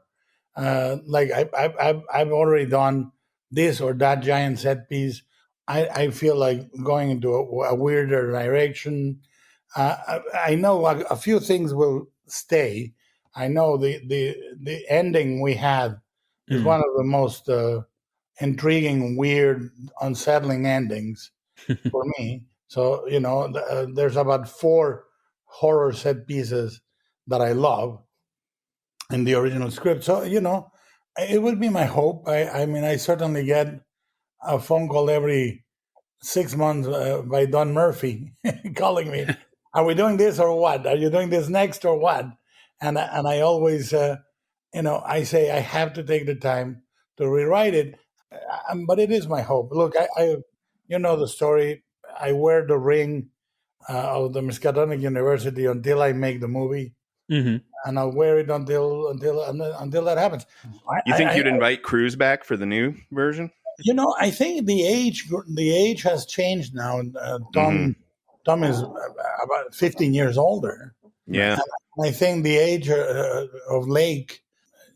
Like I've already done this or that giant set piece. I feel like going into a weirder direction. I know a few things will stay. I know the ending we had is one of the most intriguing, weird, unsettling endings for me. So, there's about 4 horror set pieces that I love in the original script. So, it would be my hope. I certainly get a phone call every 6 months by Don Murphy calling me. Are we doing this or what? Are you doing this next or what? And I always, I say I have to take the time to rewrite it. But it is my hope. Look, the story. I wear the ring of the Miskatonic University until I make the movie, and I'll wear it until that happens. You think you'd invite Cruise back for the new version? I think the age has changed now. Tom is about 15 years older. Yeah, and I think the age of Lake,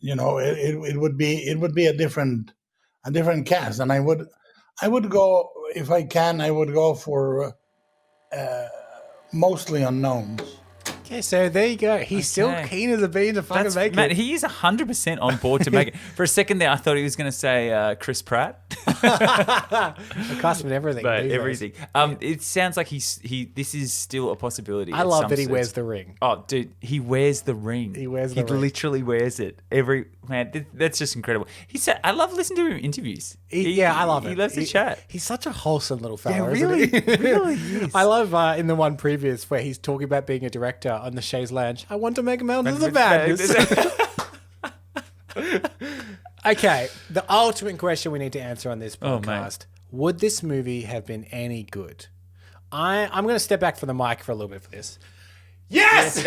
it would be a different cast, and I would go, if I can, I would go for mostly unknowns. Okay, so there you go. He's still keen as a bean to fucking make Matt, it. he is 100% on board to make it. For a second there, I thought he was going to say Chris Pratt. The cast of everything. But everything. It sounds like this is still a possibility. I love that he wears the ring. Oh, dude, he wears the ring. He wears the ring. He literally wears it. That's just incredible. I love listening to him in interviews. I love it. He loves to chat. He's such a wholesome little fella. Yeah, really, isn't he? really is. I love in the one previous where he's talking about being a director on the Shays Lounge. I want to make Mountains of Madness. Okay, the ultimate question we need to answer on this podcast: would this movie have been any good? I'm going to step back from the mic for a little bit for this. Yes.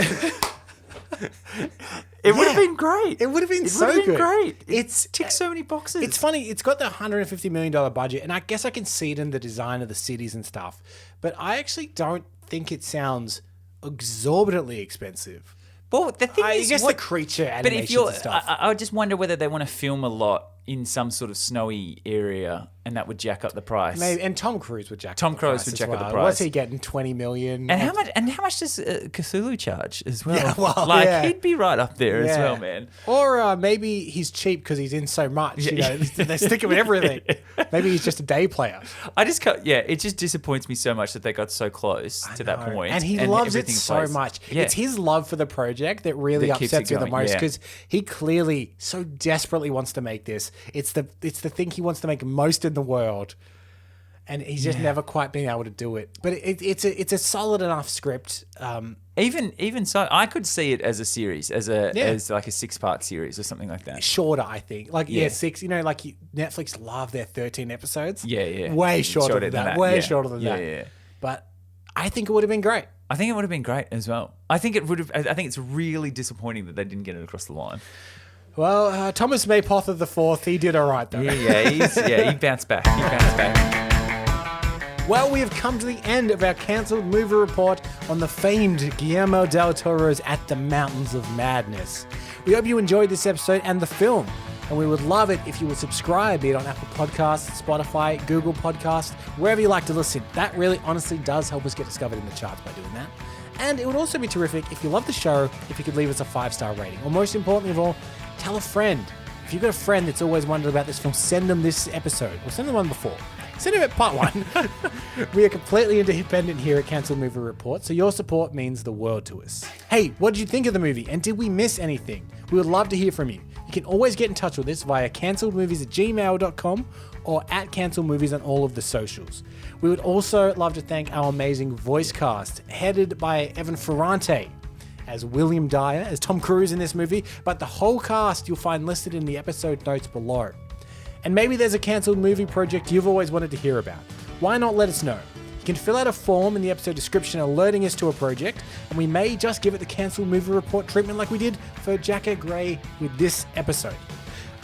It would have been great. It would have been so good. Great. It's ticks so many boxes. It's funny. It's got the $150 million budget, and I guess I can see it in the design of the cities and stuff. But I actually don't think it sounds exorbitantly expensive. Well, the thing is, I guess the creature animations and stuff. I just wonder whether they want to film a lot in some sort of snowy area, and that would jack up the price. Maybe, and Tom Cruise would jack. Tom up the Cruise price would as jack well. up the price. What's he getting? $20 million. And how much does Cthulhu charge as well? Yeah, well, he'd be right up there as well, man. Or maybe he's cheap because he's in so much. They stick him in everything. Maybe he's just a day player. It just disappoints me so much that they got so close to that point. And he loves it so much. Yeah. It's his love for the project that really upsets me the most because he clearly so desperately wants to make this. It's the thing he wants to make most in the world. And he's just never quite been able to do it. But it's a solid enough script. Even so, I could see it as a series, as like a 6-part series or something like that. Shorter, I think. 6. Netflix love their 13 episodes. Yeah. Way shorter than that. Way shorter than that. Yeah. But I think it would have been great. I think it would have been great as well. I think it's really disappointing that they didn't get it across the line. Well, Thomas Maypother IV, he did all right though. He bounced back. Well, we have come to the end of our cancelled movie report on the famed Guillermo del Toro's At the Mountains of Madness. We hope you enjoyed this episode and the film, and we would love it if you would subscribe, be it on Apple Podcasts, Spotify, Google Podcasts, wherever you like to listen. That really honestly does help us get discovered in the charts by doing that. And it would also be terrific if you love the show, if you could leave us a 5-star rating. Or most importantly of all, tell a friend. If you've got a friend that's always wondered about this film, send them this episode, or send them one before. Send them at part 1. We are completely independent here at Cancelled Movie Report, so your support means the world to us. Hey, what did you think of the movie, and did we miss anything? We would love to hear from you. You can always get in touch with us via cancelledmovies@gmail.com or at cancelledmovies on all of the socials. We would also love to thank our amazing voice cast, headed by Evan Ferrante as William Dyer, as Tom Cruise in this movie, but the whole cast you'll find listed in the episode notes below. And maybe there's a cancelled movie project you've always wanted to hear about. Why not let us know? You You can fill out a form in the episode description alerting us to a project, and we may just give it the cancelled movie report treatment like we did for Jacka Gray with this episode.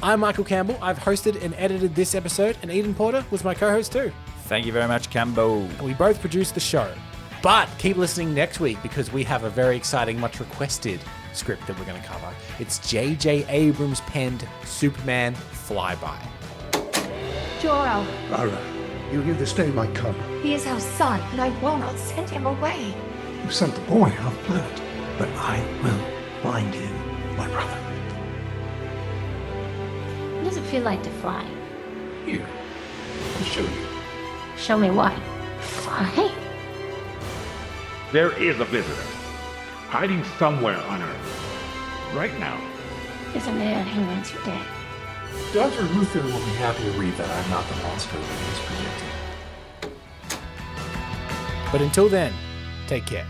I'm Michael Campbell. I've hosted and edited this episode, and Eden Porter was my co-host too. Thank you very much, Campbell. And we both produced the show. But keep listening next week because we have a very exciting, much requested script that we're going to cover. It's J.J. Abrams penned Superman Flyby. Jor-El, Lara, you hear this name I come. he is our son, and I will not send him away. You sent the boy off planet, but I will find him, my brother. What does it feel like to fly? Here, I'll show you. Show me what? Fly? There is a visitor, hiding somewhere on Earth. Right now. There's a man who wants you dead. Dr. Luther will be happy to read that I'm not the monster that he was predicting. But until then, take care.